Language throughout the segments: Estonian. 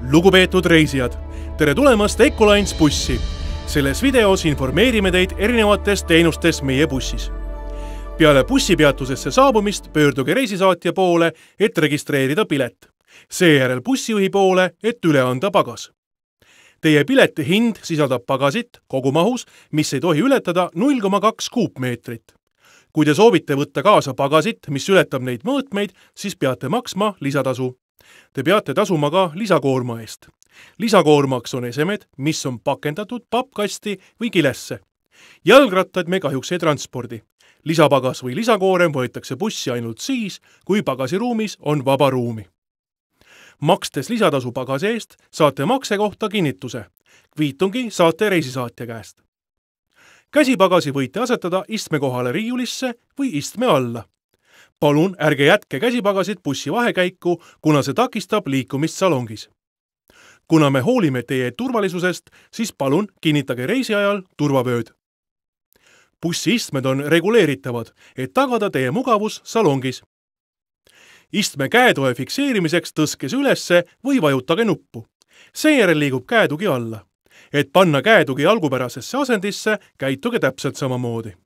Lugupeetud reisijad, tere tulemast Ecoline's bussi. Selles videos informeerime teid erinevatest teenustest meie bussis. Peale bussipeatusesse saabumist pöörduge reisisaatja poole, et registreerida pilet. Seejärel bussijuhi poole, et üle anda pagas. Teie pileti hind sisaldab pagasit kogumahus, mis ei tohi ületada 0,2 kuupmeetrit. Kui te soovite võtta kaasa pagasit, mis ületab neid mõõtmeid, siis peate maksma lisatasu. Te peate tasuma ka lisakoorma eest. Lisakoormaks on esemed, mis on pakendatud pappkasti või kilesse. Jalgrattad me kahjuks ei transpordi. Lisapagas või lisakoorem võetakse bussi ainult siis, kui pagasiruumis on vaba ruumi. Makstes lisatasu pagasi eest, saate makse kohta kinnituse. Kviitungi saate reisisaatja käest. Käsipagasi võite asetada istme kohale riiulisse või istme alla. Palun ärge jätke käsipagasit bussi vahekäiku, kuna see takistab liikumist salongis. Kuna me hoolime teie turvalisusest, siis palun kinnitage reisi ajal turvavööd. Bussi istmed on reguleeritavad, et tagada teie mugavus salongis. Istme käetoe fikseerimiseks tõskes ülesse või vajutage nuppu. Seejärel liigub käetugi alla. Et panna käetugi algupärasesse asendisse, käituge täpselt samamoodi.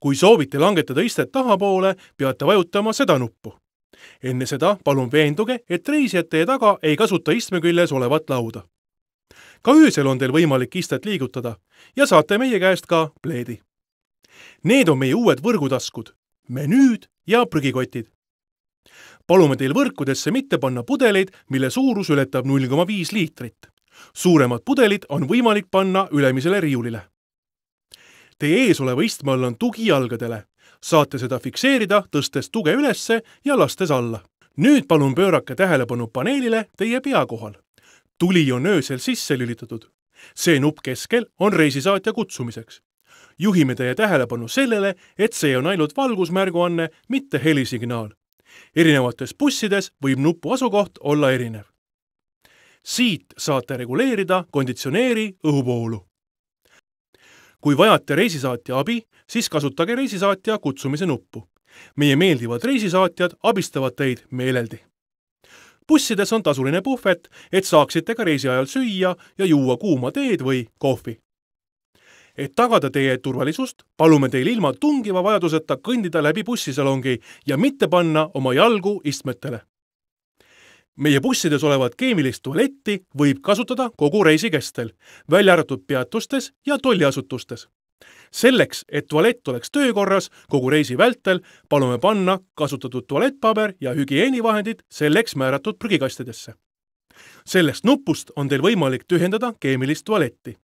Kui soovite langetada istet tahapoole, peate vajutama seda nuppu. Enne seda palun veenduge, et reisijad teie taga ei kasuta istme küljes olevat lauda. Ka öösel on teil võimalik istet liigutada ja saate meie käest ka pleedi. Need on meie uued võrgutaskud, menüüd ja prügikotid. Palume teil võrkudesse mitte panna pudeleid, mille suurus ületab 0,5 liitrit. Suuremad pudelid on võimalik panna ülemisele riiulile. Teie ees oleva istme all on tugi jalgadele. Saate seda fikseerida, tõstes tuge ülesse ja lastes alla. Nüüd palun pöörake tähelepanu paneelile teie pea kohal. Tuli on öösel sisse lülitatud. See nupp keskel on reisisaatja kutsumiseks. Juhime teie tähelepanu sellele, et see on ainult valgusmärguanne, mitte helisignaal. Erinevates bussides võib nupu asukoht olla erinev. Siit saate reguleerida konditsioneeri õhuvoolu. Kui vajate reisisaatja abi, siis kasutage reisisaatja kutsumise nuppu. Meie meeldivad reisisaatjad abistavad teid meeleldi. Bussides on tasuline puhvet, et saaksite ka reisi ajal süüa ja juua kuuma teed või kohvi. Et tagada teie turvalisust, palume teil ilma tungiva vajaduseta kõndida läbi bussisalongi ja mitte panna oma jalgu istmetele. Meie bussides olevat keemilist tualetti võib kasutada kogu reisi kestel, välja arvatud peatustes ja tolliasutustes. Selleks, et tualett oleks töökorras kogu reisi vältel, palume panna kasutatud tualettpaber ja hügieenivahendid selleks määratud prügikastidesse. Sellest nupust on teil võimalik tühjendada keemilist tualetti.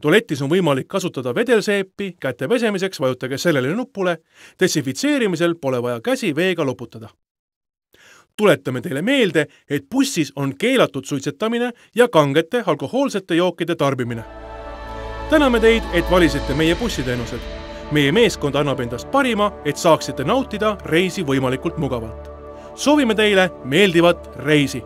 Tualetis on võimalik kasutada vedelseepi, käte pesemiseks vajutage sellele nupule, desinfitseerimisel pole vaja käsi veega loputada. Tuletame teile meelde, et bussis on keelatud suitsetamine ja kangete alkohoolsete jookide tarbimine. Täname teid, et valisite meie bussiteenused. Meie meeskond annab endast parima, et saaksite nautida reisi võimalikult mugavalt. Soovime teile meeldivat reisi!